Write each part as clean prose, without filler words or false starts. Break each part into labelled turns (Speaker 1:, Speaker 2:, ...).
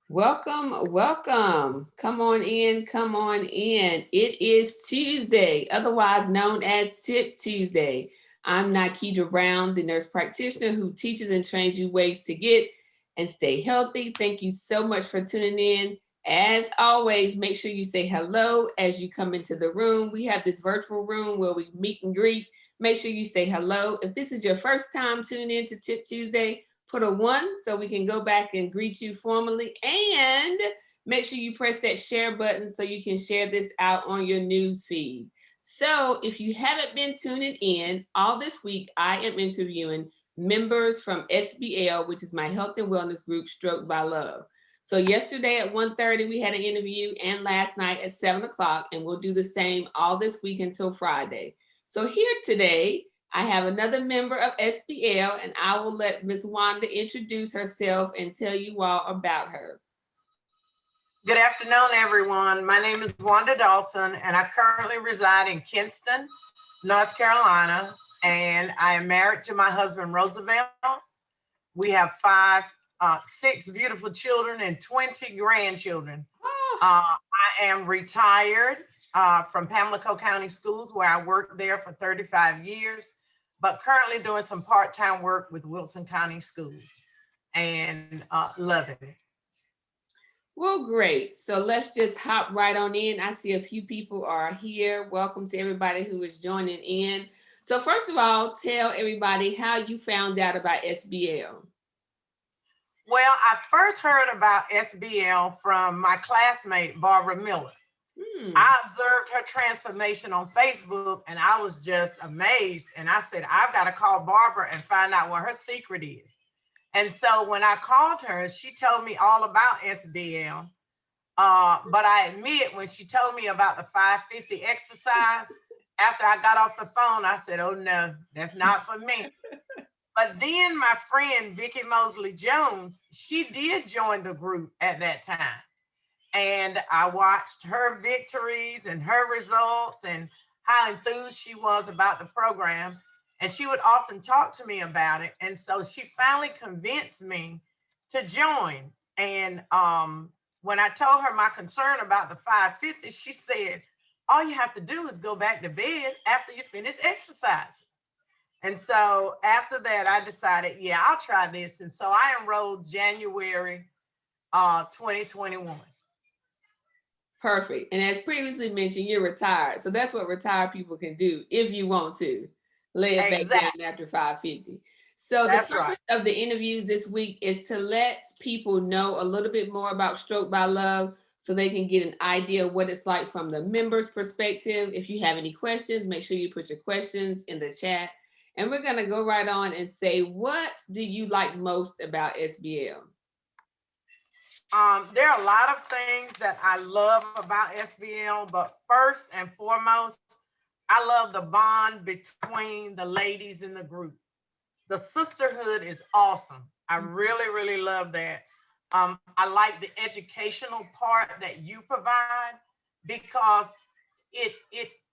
Speaker 1: Welcome, welcome. Come on in, come on in. It is Tuesday, otherwise known as Tip Tuesday. I'm Nikita Brown, the nurse practitioner who teaches and trains you ways to get and stay healthy. Thank you so much for tuning in. As always, make sure you say hello as you come into the room. We have this virtual room where we meet and greet. Make sure you say hello. If this is your first time tuning in to Tip Tuesday, put a one so we can go back and greet you formally, and make sure you press that share button so you can share this out on your news feed. So if you haven't been tuning in, all this week I am interviewing members from SBL, which is my health and wellness group, Stroke by Love. So yesterday at 1:30 we had an interview, and last night at 7 o'clock, and we'll do the same all this week until Friday. So here today I have another member of SBL, and I will let Ms. Wanda introduce herself and tell you all about her.
Speaker 2: Good afternoon, everyone. My name is Wanda Dawson, and I currently reside in Kinston, North Carolina, and I am married to my husband, Roosevelt. We have six beautiful children and 20 grandchildren. I am retired from Pamlico County Schools, where I worked there for 35 years, but currently doing some part-time work with Wilson County Schools, and loving it.
Speaker 1: Well, great. So let's just hop right on in. I see a few people are here. Welcome to everybody who is joining in. So first of all, tell everybody how you found out about SBL.
Speaker 2: Well, I first heard about SBL from my classmate, Barbara Miller. I observed her transformation on Facebook, and I was just amazed. And I said, I've got to call Barbara and find out what her secret is. And so when I called her, she told me all about SBL. But I admit, when she told me about the 550 exercise, after I got off the phone, I said, oh no, that's not for me. But then my friend, Vicki Mosley Jones, she did join the group at that time. And I watched her victories and her results and how enthused she was about the program. And she would often talk to me about it. And so she finally convinced me to join. And when I told her my concern about the 550, she said, all you have to do is go back to bed after you finish exercising. And so after that, I decided, yeah, I'll try this. And so I enrolled January 2021.
Speaker 1: Perfect. And as previously mentioned, you're retired. So that's what retired people can do if you want to. Lay it back down after 550. So that's the purpose of the interviews this week is to let people know a little bit more about Stroke by Love so they can get an idea of what it's like from the members' perspective. If you have any questions, make sure you put your questions in the chat. And we're going to go right on and say, what do you like most about SBL?
Speaker 2: There are a lot of things that I love about SBL, but first and foremost, I love the bond between the ladies in the group. The sisterhood is awesome. I really, really love that. I like the educational part that you provide, because it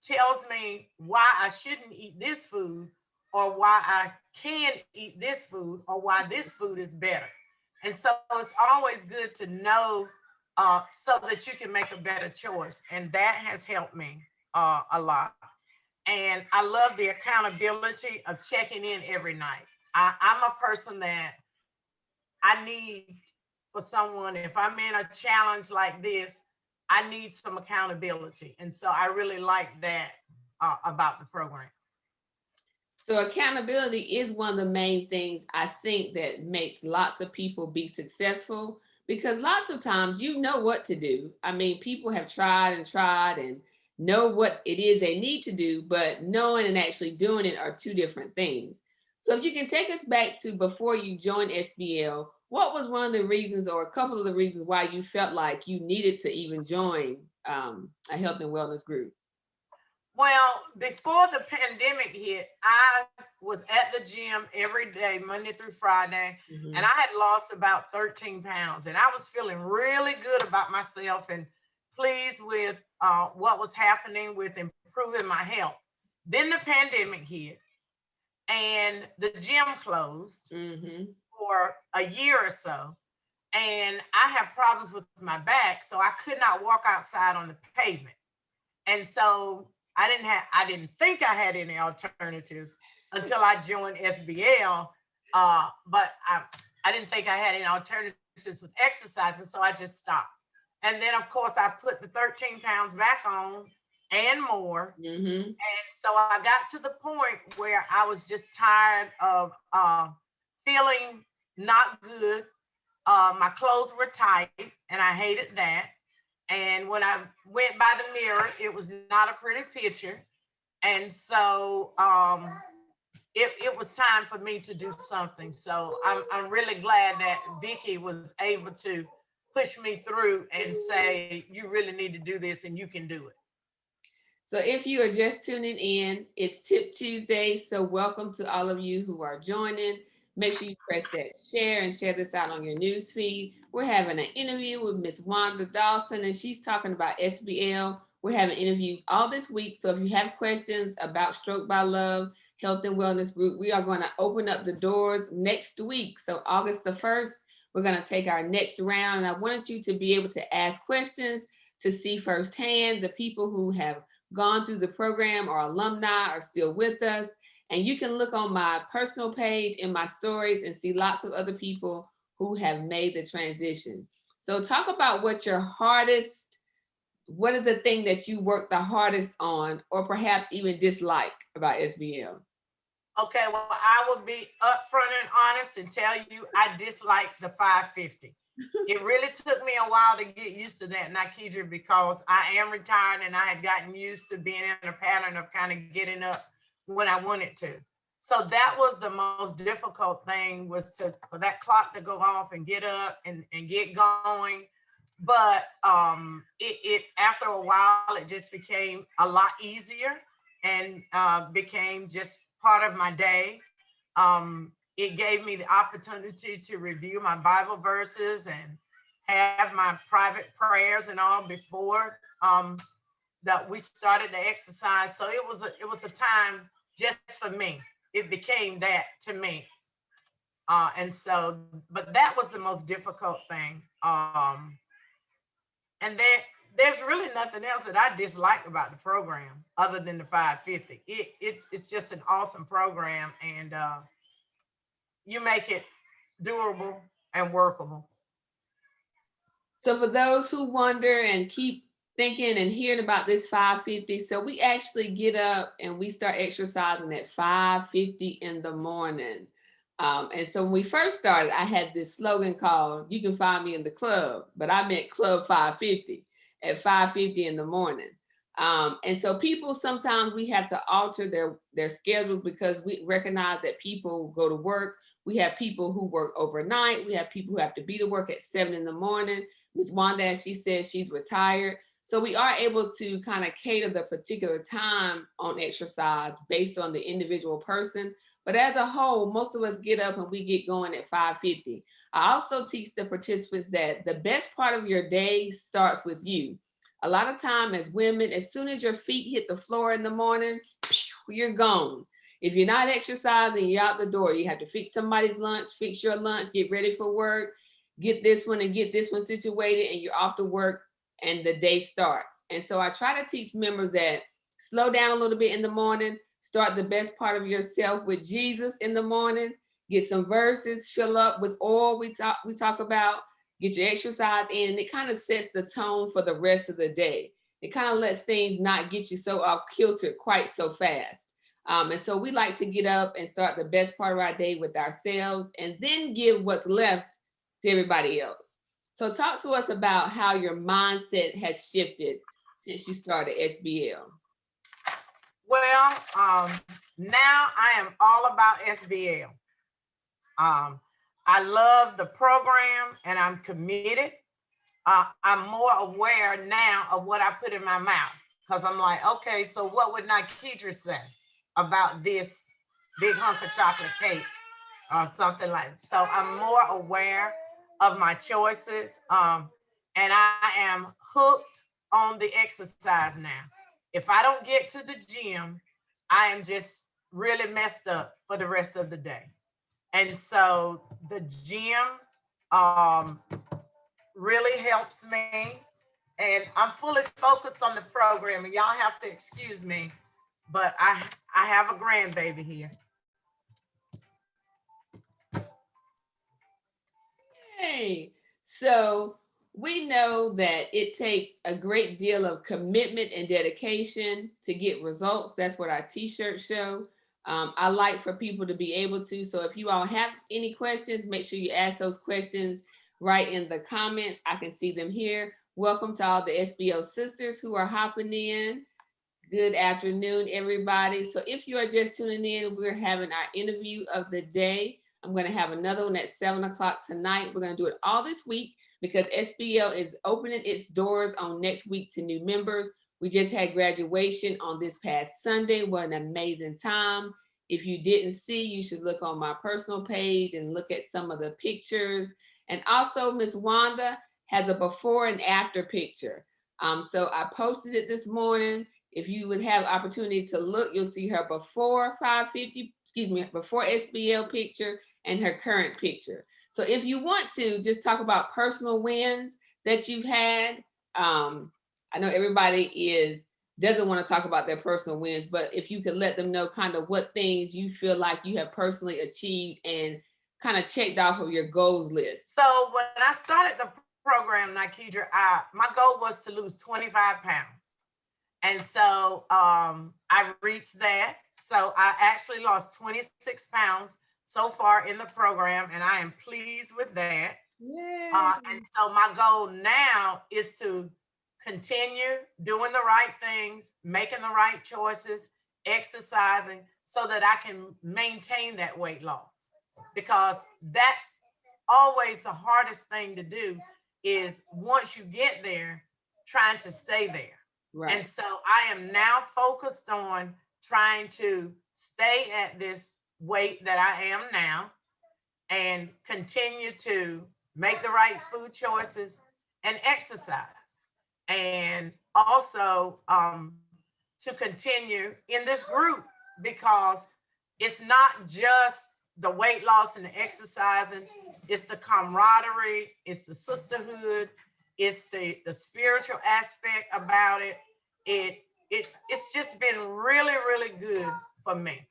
Speaker 2: tells me why I shouldn't eat this food, or why I can eat this food, or why this food is better. And so it's always good to know so that you can make a better choice. And that has helped me a lot. And I love the accountability of checking in every night. I'm a person that I need for someone, if I'm in a challenge like this, I need some accountability. And so I really like that about the program.
Speaker 1: So accountability is one of the main things I think that makes lots of people be successful, because lots of times you know what to do. I mean, people have tried and know what it is they need to do, but knowing and actually doing it are two different things. So if you can take us back to before you joined SBL, what was one of the reasons or a couple of the reasons why you felt like you needed to even join a health and wellness group?
Speaker 2: Well, before the pandemic hit, I was at the gym every day, Monday through Friday, and I had lost about 13 pounds. And I was feeling really good about myself and pleased with what was happening with improving my health. Then the pandemic hit, and the gym closed for a year or so. and I have problems with my back, so I could not walk outside on the pavement. And so I didn't think I had any alternatives until I joined SBL. But I didn't think I had any alternatives with exercise, and so I just stopped. And then, of course, I put the 13 pounds back on and more.
Speaker 1: Mm-hmm.
Speaker 2: And so I got to the point where I was just tired of feeling not good. My clothes were tight, and I hated that. And when I went by the mirror, it was not a pretty picture. And so it was time for me to do something. So I'm really glad that Vicki was able to push me through and say, you really need to do this and you can do it.
Speaker 1: So if you are just tuning in, it's Tip Tuesday. So welcome to all of you who are joining. Make sure you press that share and share this out on your news feed. We're having an interview with Miss Wanda Dawson, and she's talking about SBL. We're having interviews all this week. So if you have questions about Stroke by Love, Health and Wellness Group, we are going to open up the doors next week. So August the 1st, we're going to take our next round. And I wanted you to be able to ask questions to see firsthand the people who have gone through the program or alumni are still with us. And you can look on my personal page in my stories and see lots of other people who have made the transition. So talk about what is the thing that you work the hardest on, or perhaps even dislike about SBL?
Speaker 2: Okay, well, I will be upfront and honest and tell you I dislike the 550. It really took me a while to get used to that, Nikedra, because I am retired and I had gotten used to being in a pattern of kind of getting up when I wanted to. So that was the most difficult thing, was for that clock to go off and get up and get going. But it after a while, it just became a lot easier and became just part of my day. It gave me the opportunity to review my Bible verses and have my private prayers and all before that we started the exercise. So it was a time just for me. It became that to me. And so, but that was the most difficult thing. And there's really nothing else that I dislike about the program other than the 550. It's just an awesome program, and you make it durable and workable.
Speaker 1: So for those who wonder and keep thinking and hearing about this 550, so we actually get up and we start exercising at 5:50 in the morning. And so when we first started, I had this slogan called, "You can find me in the club," but I meant Club 550 at 5:50 in the morning. And so people, sometimes we have to alter their schedules because we recognize that people go to work. We have people who work overnight. We have people who have to be to work at 7 in the morning. Ms. Wanda, as she says, she's retired. So we are able to kind of cater the particular time on exercise based on the individual person. But as a whole, most of us get up and we get going at 5:50. I also teach the participants that the best part of your day starts with you. A lot of time as women, as soon as your feet hit the floor in the morning, you're gone. If you're not exercising, you're out the door. You have to fix somebody's lunch, fix your lunch, get ready for work, get this one and get this one situated, and you're off to work and the day starts. And so I try to teach members that slow down a little bit in the morning, start the best part of yourself with Jesus in the morning, get some verses, fill up with oil we talk about, get your exercise in, and it kind of sets the tone for the rest of the day. It kind of lets things not get you so off kilter quite so fast. And so we like to get up and start the best part of our day with ourselves and then give what's left to everybody else. So talk to us about how your mindset has shifted since you started SBL.
Speaker 2: Well, now I am all about SBL. I love the program and I'm committed. I'm more aware now of what I put in my mouth, because I'm like, okay, so what would Nikedra say about this big hunk of chocolate cake or something like that? So I'm more aware of my choices. And I am hooked on the exercise now. If I don't get to the gym, I am just really messed up for the rest of the day. And so the gym really helps me. And I'm fully focused on the program, and y'all have to excuse me, but I have a grandbaby here.
Speaker 1: Hey, so we know that it takes a great deal of commitment and dedication to get results. That's what our t-shirts show. I like for people to be able to. So if you all have any questions, make sure you ask those questions right in the comments. I can see them here. Welcome to all the SBL sisters who are hopping in. Good afternoon, everybody. So if you are just tuning in, we're having our interview of the day. I'm going to have another one at 7 o'clock tonight. We're going to do it all this week because SBL is opening its doors on next week to new members. We just had graduation on this past Sunday. What an amazing time. If you didn't see, you should look on my personal page and look at some of the pictures. And also Miss Wanda has a before and after picture. So I posted it this morning. If you would have opportunity to look, you'll see her before 550, before SBL picture and her current picture. So if you want to just talk about personal wins that you've had, I know everybody doesn't want to talk about their personal wins, but if you could let them know kind of what things you feel like you have personally achieved and kind of checked off of your goals list.
Speaker 2: So when I started the program, Nikidra, my goal was to lose 25 pounds. And so I reached that. So I actually lost 26 pounds so far in the program, and I am pleased with that. Yeah. And so my goal now is to continue doing the right things, making the right choices, exercising so that I can maintain that weight loss. Because that's always the hardest thing to do is once you get there, trying to stay there. Right. And so I am now focused on trying to stay at this weight that I am now and continue to make the right food choices and exercise. And also to continue in this group because it's not just the weight loss and the exercising, it's the camaraderie, it's the sisterhood, it's the spiritual aspect about it. It's just been really, really good for me.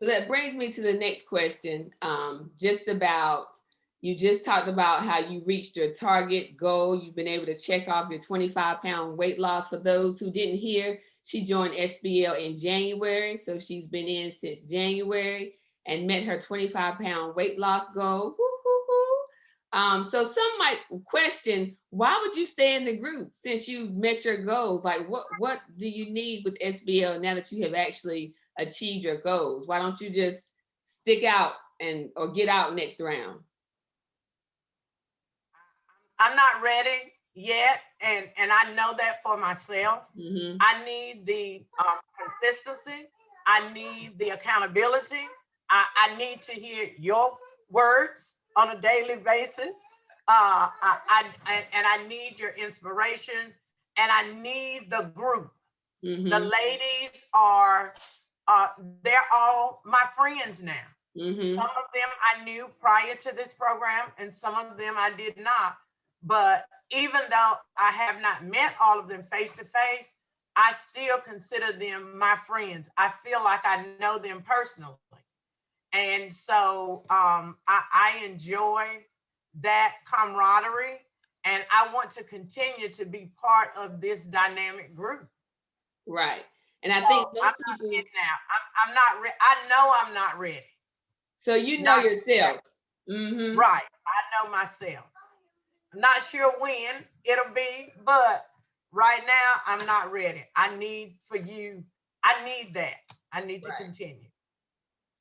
Speaker 1: So that brings me to the next question. You just talked about how you reached your target goal. You've been able to check off your 25-pound weight loss. For those who didn't hear, she joined SBL in January. So she's been in since January and met her 25-pound weight loss goal. So some might question, why would you stay in the group since you met your goals? Like what do you need with SBL now that you have actually achieved your goals? Why don't you just stick out or get out next round?
Speaker 2: I'm not ready yet, and I know that for myself. Mm-hmm. I need the consistency. I need the accountability. I need to hear your words on a daily basis. I need your inspiration, and I need the group. Mm-hmm. The ladies they're all my friends now. Mm-hmm. Some of them I knew prior to this program, and some of them I did not. But even though I have not met all of them face to face, I still consider them my friends. I feel like I know them personally. And so I enjoy that camaraderie, and I want to continue to be part of this dynamic group.
Speaker 1: Right. And I think most people
Speaker 2: now. I'm not ready. I know I'm not ready.
Speaker 1: So you know yourself.
Speaker 2: Mm-hmm. Right. I know myself. I'm not sure when it'll be, but right now I'm not ready. I need that. I need to continue.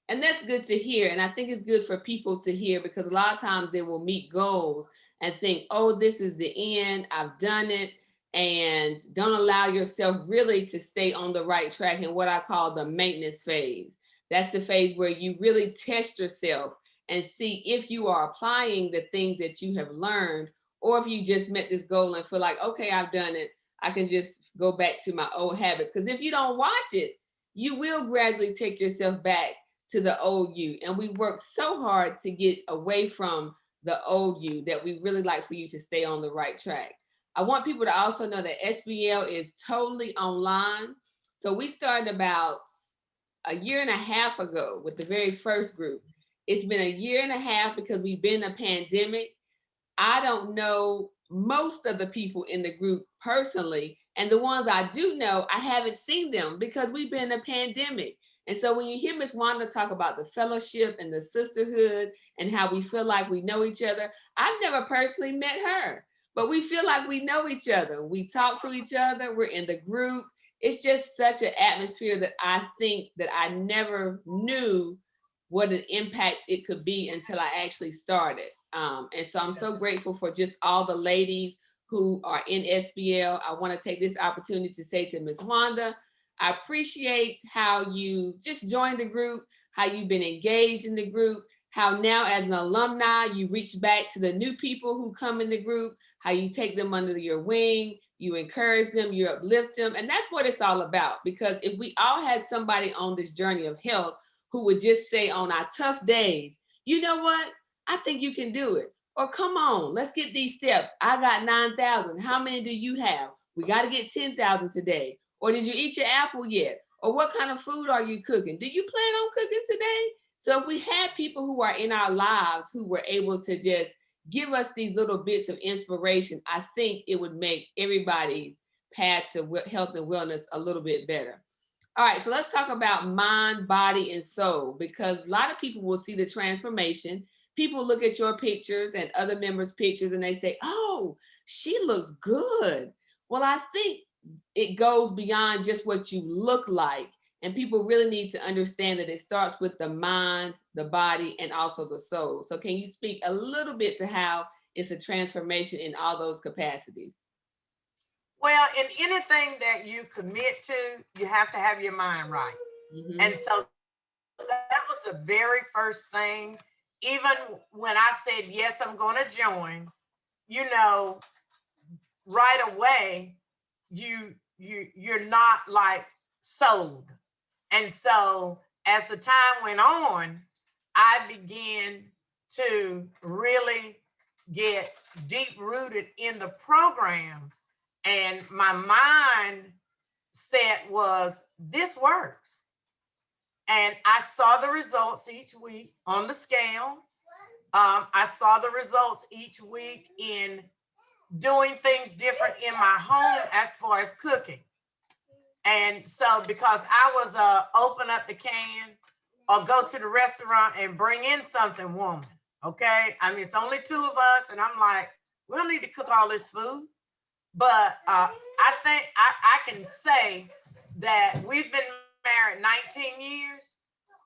Speaker 1: And that's good to hear. And I think it's good for people to hear because a lot of times they will meet goals and think, oh, this is the end. I've done it. And don't allow yourself really to stay on the right track in what I call the maintenance phase. That's the phase where you really test yourself and see if you are applying the things that you have learned, or if you just met this goal and feel like, okay, I've done it. I can just go back to my old habits. Because if you don't watch it, you will gradually take yourself back to the old you. And we work so hard to get away from the old you, that we really like for you to stay on the right track. I want people to also know that SBL is totally online. So we started about a year and a half ago with the very first group. It's been a year and a half because we've been in a pandemic. I don't know most of the people in the group personally. And the ones I do know, I haven't seen them because we've been in a pandemic. And so when you hear Miss Wanda talk about the fellowship and the sisterhood and how we feel like we know each other, I've never personally met her, but we feel like we know each other. We talk to each other. We're in the group. It's just such an atmosphere that I think that I never knew what an impact it could be until I actually started. And so I'm so grateful for just all the ladies who are in SBL. I want to take this opportunity to say to Ms. Wanda, I appreciate how you just joined the group, how you've been engaged in the group, how now as an alumni, you reach back to the new people who come in the group, how you take them under your wing, you encourage them, you uplift them. And that's what it's all about. Because if we all had somebody on this journey of health who would just say on our tough days, you know what? I think you can do it. Or come on, let's get these steps. I got 9,000. How many do you have? We got to get 10,000 today. Or did you eat your apple yet? Or what kind of food are you cooking? Do you plan on cooking today? So if we had people who are in our lives who were able to just give us these little bits of inspiration, I think it would make everybody's path to health and wellness a little bit better. All right, so let's talk about mind, body, and soul, because a lot of people will see the transformation. People look at your pictures and other members' pictures and they say, oh, she looks good. Well, I think it goes beyond just what you look like. And people really need to understand that it starts with the mind, the body, and also the soul. So can you speak a little bit to how it's a transformation in all those capacities?
Speaker 2: Well, in anything that you commit to, you have to have your mind right. Mm-hmm. And so that was the very first thing. Even when I said, yes, I'm going to join, you know, right away, you're not like sold. And so as the time went on, I began to really get deep rooted in the program. And my mindset was, this works. And I saw the results each week on the scale. I saw the results each week in doing things different in my home as far as cooking. And so because I was open up the can or go to the restaurant and bring in something woman, okay? I mean, it's only two of us and I'm like, we don't need to cook all this food. But I think I can say that we've been married 19 years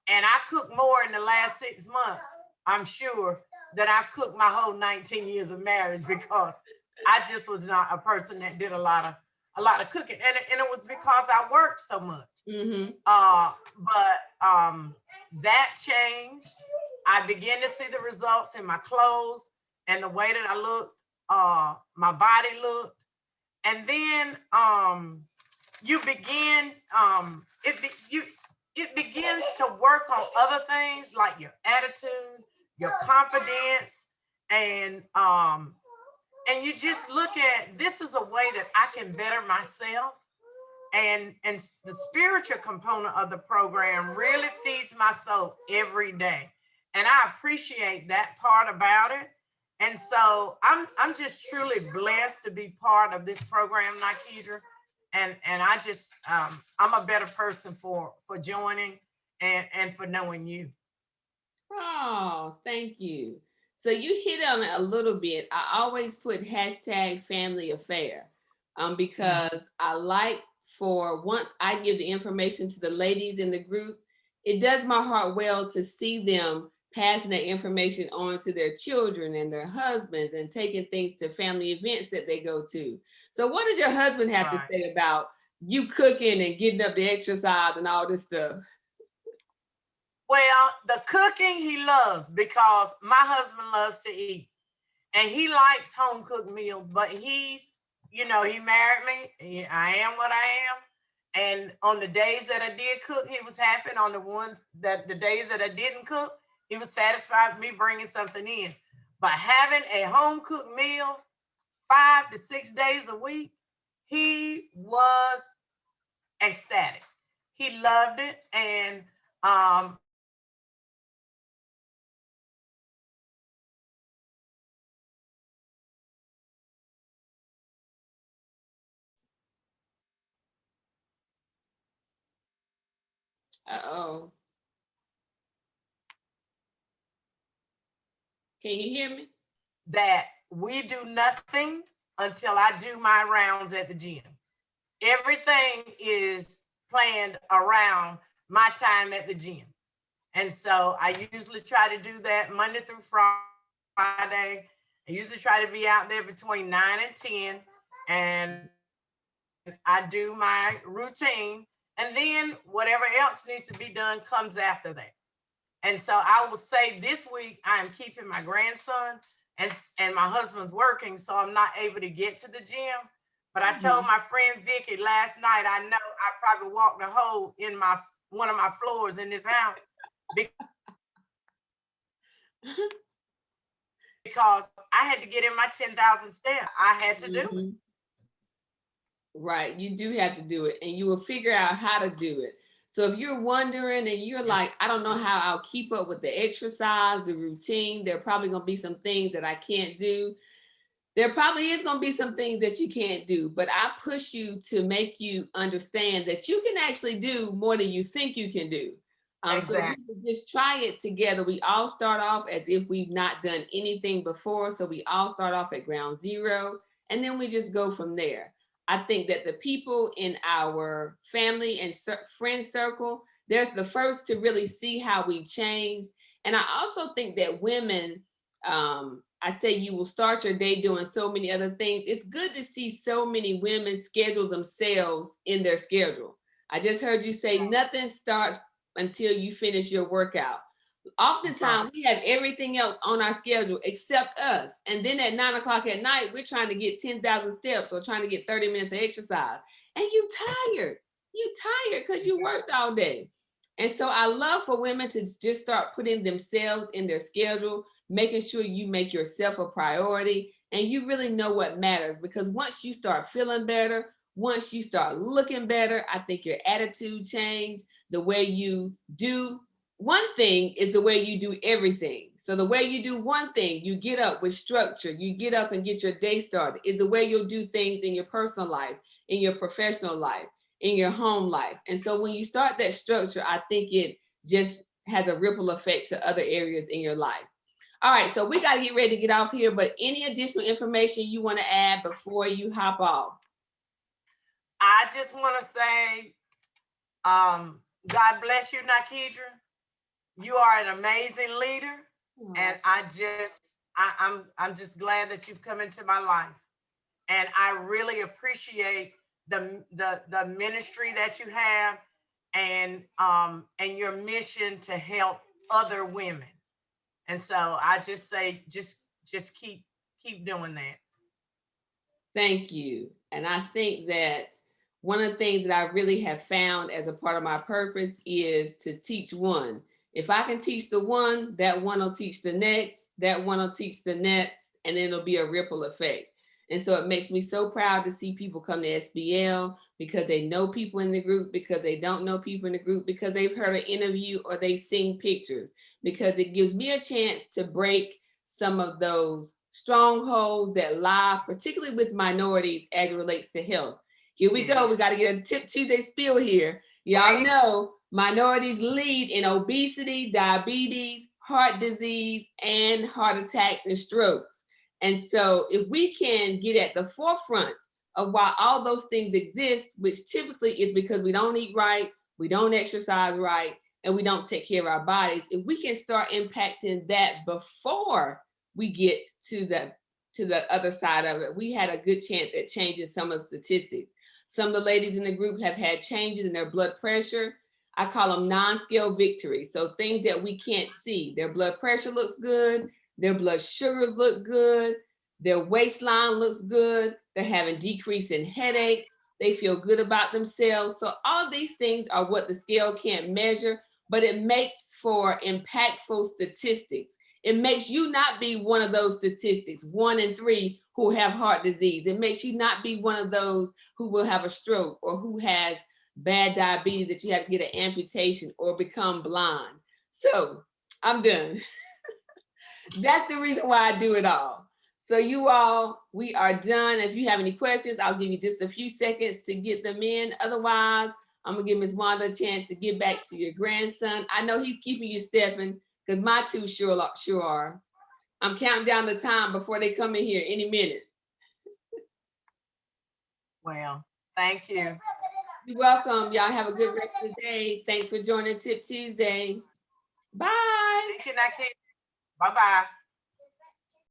Speaker 2: and I cooked more in the last 6 months, I'm sure, than I've cooked my whole 19 years of marriage, because I just was not a person that did a lot of cooking. And it was because I worked so much. Mm-hmm. But that changed. I began to see the results in my clothes and the way that I looked, my body looked. And then you begin, it begins to work on other things like your attitude, your confidence, and you just look at, this is a way that I can better myself. And the spiritual component of the program really feeds my soul every day. And I appreciate that part about it. And so I'm just truly blessed to be part of this program, Nikita. And I just I'm a better person for joining and for knowing you.
Speaker 1: Oh, thank you. So you hit on it a little bit. I always put hashtag family affair because I like, for once I give the information to the ladies in the group, it does my heart well to see them passing that information on to their children and their husbands and taking things to family events that they go to. So what does your husband have to say about you cooking and getting up the exercise and all this stuff?
Speaker 2: Well, the cooking he loves, because my husband loves to eat and he likes home cooked meals, but he married me. I am what I am. And on the days that I did cook, he was happy. And on the days that I didn't cook, he was satisfied with me bringing something in. But having a home cooked meal 5 to 6 days a week, he was ecstatic. He loved it. And
Speaker 1: Uh-oh. Can you hear me?
Speaker 2: that we do nothing until I do my rounds at the gym. Everything is planned around my time at the gym. And so I usually try to do that Monday through Friday. I usually try to be out there between 9 and 10. And I do my routine. And then whatever else needs to be done comes after that. And so I will say this week I am keeping my grandson and my husband's working, so I'm not able to get to the gym. But I told my friend Vicky last night, I know I probably walked a hole in one of my floors in this house because I had to get in my 10,000 steps. I had to do it.
Speaker 1: Right, you do have to do it, and you will figure out how to do it. So if you're wondering and you're like, I don't know how I'll keep up with the exercise, the routine, there are probably going to be some things that I can't do. There probably is going to be some things that you can't do, but I push you to make you understand that you can actually do more than you think you can do.
Speaker 2: Exactly.
Speaker 1: So we just try it together. We all start off as if we've not done anything before. So we all start off at ground zero, and then we just go from there. I think that the people in our family and friend circle, they're the first to really see how we've changed. And I also think that women, I say you will start your day doing so many other things. It's good to see so many women schedule themselves in their schedule. I just heard you say nothing starts until you finish your workout. Oftentimes we have everything else on our schedule except us. And then at 9 o'clock at night, we're trying to get 10,000 steps or trying to get 30 minutes of exercise. And you tired. You tired because you worked all day. And so I love for women to just start putting themselves in their schedule, making sure you make yourself a priority and you really know what matters. Because once you start feeling better, once you start looking better, I think your attitude change, the way you do one thing is the way you do everything. So the way you do one thing, you get up with structure, you get up and get your day started, is the way you'll do things in your personal life, in your professional life, in your home life. And so when you start that structure, I think it just has a ripple effect to other areas in your life. All right, so we got to get ready to get off here, but any additional information you want to add before you hop off?
Speaker 2: I just want to say, God bless you, Nakidra. You are an amazing leader, and I'm just glad that you've come into my life, and I really appreciate the ministry that you have, and your mission to help other women. And so I just say, just keep doing that.
Speaker 1: Thank you. And I think that one of the things that I really have found as a part of my purpose is to teach one. If I can teach the one, that one will teach the next, that one will teach the next, and then it'll be a ripple effect. And so it makes me so proud to see people come to SBL because they know people in the group, because they don't know people in the group, because they've heard an interview or they've seen pictures, because it gives me a chance to break some of those strongholds that lie, particularly with minorities as it relates to health. Here we go. We got to get a Tip Tuesday spiel here. Y'all know minorities lead in obesity, diabetes, heart disease, and heart attacks and strokes. And so if we can get at the forefront of why all those things exist, which typically is because we don't eat right, we don't exercise right, and we don't take care of our bodies, if we can start impacting that before we get to the other side of it, we had a good chance at changing some of the statistics. Some of the ladies in the group have had changes in their blood pressure. I call them non-scale victories. So things that we can't see. Their blood pressure looks good. Their blood sugars look good. Their waistline looks good. They're having decrease in headaches. They feel good about themselves. So all these things are what the scale can't measure, but it makes for impactful statistics. It makes you not be one of those statistics, 1 in 3 who have heart disease. It makes you not be one of those who will have a stroke or who has bad diabetes that you have to get an amputation or become blind. So I'm done. That's the reason why I do it all. So you all, we are done. If you have any questions, I'll give you just a few seconds to get them in. Otherwise, I'm gonna give Ms. Wanda a chance to get back to your grandson. I know he's keeping you stepping because my two sure are. I'm counting down the time before they come in here any minute.
Speaker 2: Well, thank you.
Speaker 1: You're welcome. Y'all have a good rest of the day. Thanks for joining Tip Tuesday. Bye.
Speaker 2: Thank you, Nikki. Bye-bye.